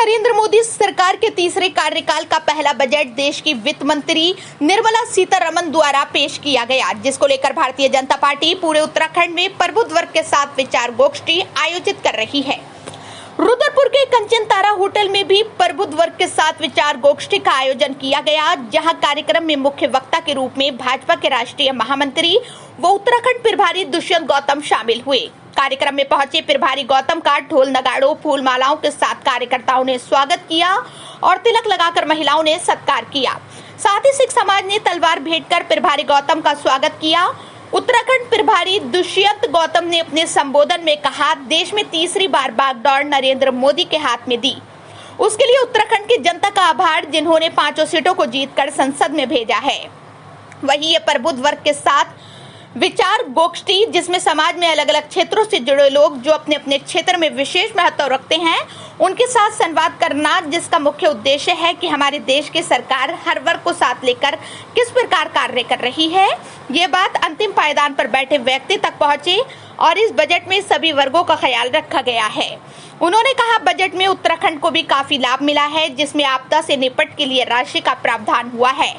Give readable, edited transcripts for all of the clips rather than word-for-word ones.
नरेंद्र मोदी सरकार के तीसरे कार्यकाल का पहला बजट देश की वित्त मंत्री निर्मला सीतारमण द्वारा पेश किया गया, जिसको लेकर भारतीय जनता पार्टी पूरे उत्तराखंड में प्रबुद्ध वर्ग के साथ विचार गोष्ठी आयोजित कर रही है। रुद्रपुर के कंचन तारा होटल में भी प्रबुद्ध वर्ग के साथ विचार गोष्ठी का आयोजन किया गया, जहां कार्यक्रम में मुख्य वक्ता के रूप में भाजपा के राष्ट्रीय महामंत्री व उत्तराखंड प्रभारी दुष्यंत गौतम शामिल हुए। कार्यक्रम में पहुंचे प्रभारी गौतम का ढोल नगाड़ों फूल मालाओं के साथ कार्यकर्ताओं ने स्वागत किया और तिलक लगाकर महिलाओं ने सत्कार किया। साथ ही सिख समाज ने तलवार भेंट कर प्रभारी गौतम का स्वागत किया। उत्तराखंड प्रभारी दुष्यंत गौतम ने अपने संबोधन में कहा, देश में तीसरी बार बागडोर नरेंद्र मोदी के हाथ में दी, उसके लिए उत्तराखंड की जनता का आभार, जिन्होंने 5 सीटों को जीतकर संसद में भेजा है। वहीं ये प्रबुद्ध वर्ग के साथ विचार गोष्ठी, जिसमें समाज में अलग अलग क्षेत्रों से जुड़े लोग जो अपने अपने क्षेत्र में विशेष महत्व रखते हैं, उनके साथ संवाद करना, जिसका मुख्य उद्देश्य है कि हमारे देश की सरकार हर वर्ग को साथ लेकर किस प्रकार कार्य कर रही है। ये बात अंतिम पायदान पर बैठे व्यक्ति तक पहुंचे और इस बजट में सभी वर्गों का ख्याल रखा गया है। उन्होंने कहा, बजट में उत्तराखंड को भी काफी लाभ मिला है, जिसमें आपदा से निपट के लिए राशि का प्रावधान हुआ है।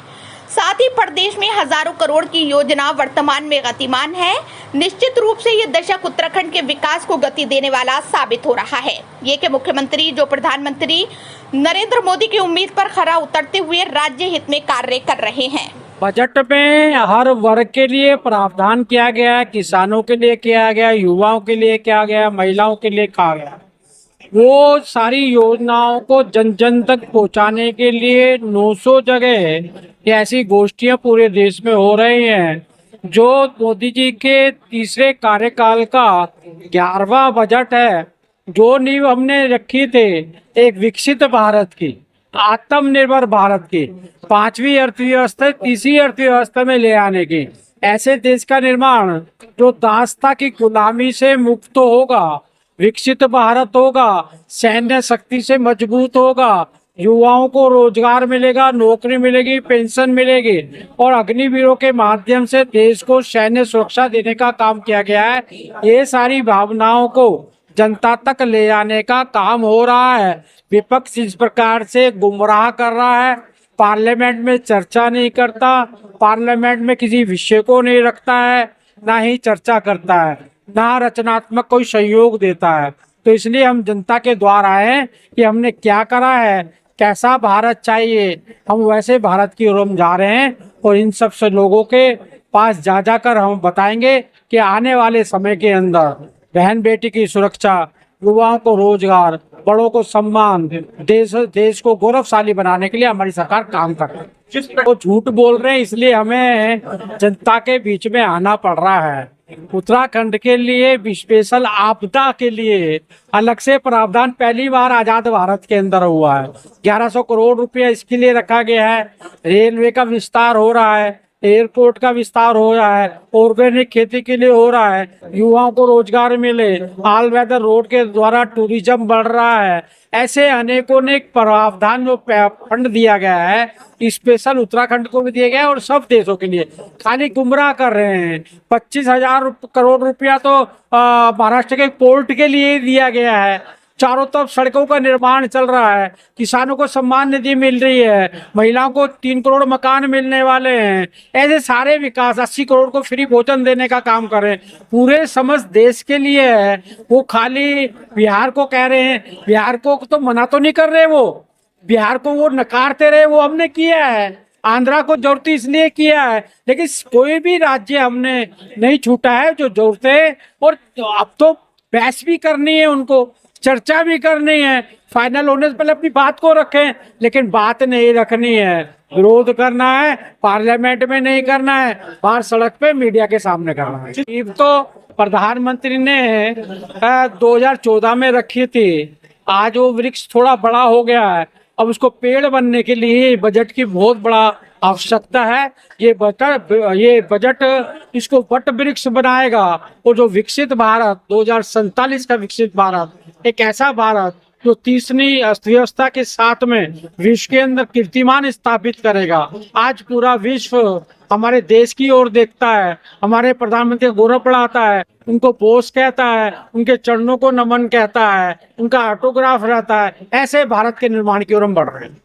साथ ही प्रदेश में हजारों करोड़ की योजना वर्तमान में गतिमान है। निश्चित रूप से ये दशक उत्तराखंड के विकास को गति देने वाला साबित हो रहा है। ये कि मुख्यमंत्री जो प्रधानमंत्री नरेंद्र मोदी की उम्मीद पर खरा उतरते हुए राज्य हित में कार्य कर रहे हैं। बजट में हर वर्ग के लिए प्रावधान किया गया, किसानों के लिए किया गया, युवाओं के लिए किया गया, महिलाओं के लिए किया गया। वो सारी योजनाओं को जन जन तक पहुंचाने के लिए 900 जगह ऐसी गोष्ठियां पूरे देश में हो रही हैं। जो मोदी जी के तीसरे कार्यकाल का 11वां बजट है, जो नींव हमने रखी थी एक विकसित भारत की, आत्मनिर्भर भारत की, 5वीं अर्थव्यवस्था तीसरी अर्थव्यवस्था में ले आने की, ऐसे देश का निर्माण जो दासता की गुलामी से मुक्त होगा, विकसित भारत होगा, सैन्य शक्ति से मजबूत होगा, युवाओं को रोजगार मिलेगा, नौकरी मिलेगी, पेंशन मिलेगी और अग्निवीरों के माध्यम से देश को सैन्य सुरक्षा देने का काम किया गया है। ये सारी भावनाओं को जनता तक ले जाने का काम हो रहा है। विपक्ष इस प्रकार से गुमराह कर रहा है, पार्लियामेंट में चर्चा नहीं करता, पार्लियामेंट में किसी विषय को नहीं रखता है, ना ही चर्चा करता है, ना रचनात्मक कोई सहयोग देता है। तो इसलिए हम जनता के द्वार आए हैं कि हमने क्या करा है, कैसा भारत चाहिए, हम वैसे भारत की ओर हम जा रहे हैं और इन सब से लोगों के पास जा जाकर हम बताएंगे कि आने वाले समय के अंदर बहन बेटी की सुरक्षा, युवाओं को रोजगार, बड़ों को सम्मान, देश को गौरवशाली बनाने के लिए हमारी सरकार काम कर रही है। वो झूठ बोल रहे हैं, इसलिए हमें जनता के बीच में आना पड़ रहा है। उत्तराखंड के लिए स्पेशल आपदा के लिए अलग से प्रावधान पहली बार आजाद भारत के अंदर हुआ है। 1100 करोड़ रुपया इसके लिए रखा गया है। रेलवे का विस्तार हो रहा है, एयरपोर्ट का विस्तार हो रहा है, ऑर्गेनिक खेती के लिए हो रहा है, युवाओं को रोजगार मिले, ऑल वेदर रोड के द्वारा टूरिज्म बढ़ रहा है। ऐसे अनेकों ने प्रावधान जो फंड दिया गया है, स्पेशल उत्तराखंड को भी दिया गया है और सब देशों के लिए। खाली गुमराह कर रहे हैं। 25,000 करोड़ रुपया तो महाराष्ट्र के पोर्ट के लिए दिया गया है। चारों तरफ सड़कों का निर्माण चल रहा है, किसानों को सम्मान निधि मिल रही है, महिलाओं को 3 करोड़ मकान मिलने वाले हैं। ऐसे सारे विकास, 80 करोड़ को फ्री भोजन देने का काम करें, पूरे समस्त देश के लिए है। वो खाली बिहार को कह रहे हैं, बिहार को तो मना तो नहीं कर रहे, वो बिहार को वो नकारते रहे, वो हमने किया है। आंध्रा को जरूरत इसलिए किया है, लेकिन कोई भी राज्य हमने नहीं छूटा है जो जरूरत है। और अब तो बहस भी करनी है, उनको चर्चा भी करनी है, फाइनल होने से पहले अपनी बात को रखें, लेकिन बात नहीं रखनी है, विरोध करना है, पार्लियामेंट में नहीं करना है, बाहर सड़क पे मीडिया के सामने करना है। ये तो प्रधानमंत्री ने 2014 में रखी थी। आज वो वृक्ष थोड़ा बड़ा हो गया है, अब उसको पेड़ बनने के लिए बजट की बहुत बड़ा आवश्यकता है। ये बजट इसको वट वृक्ष बनाएगा और जो विकसित भारत 2047 का विकसित भारत, एक ऐसा भारत जो तीसरी अर्थव्यवस्था के साथ में विश्व के अंदर कीर्तिमान स्थापित करेगा। आज पूरा विश्व हमारे देश की ओर देखता है, हमारे प्रधानमंत्री को गौरव बढ़ाता है। उनको बोस कहता है, उनके चरणों को नमन कहता है, उनका ऑटोग्राफ रहता है। ऐसे भारत के निर्माण की ओर हम बढ़ रहे हैं।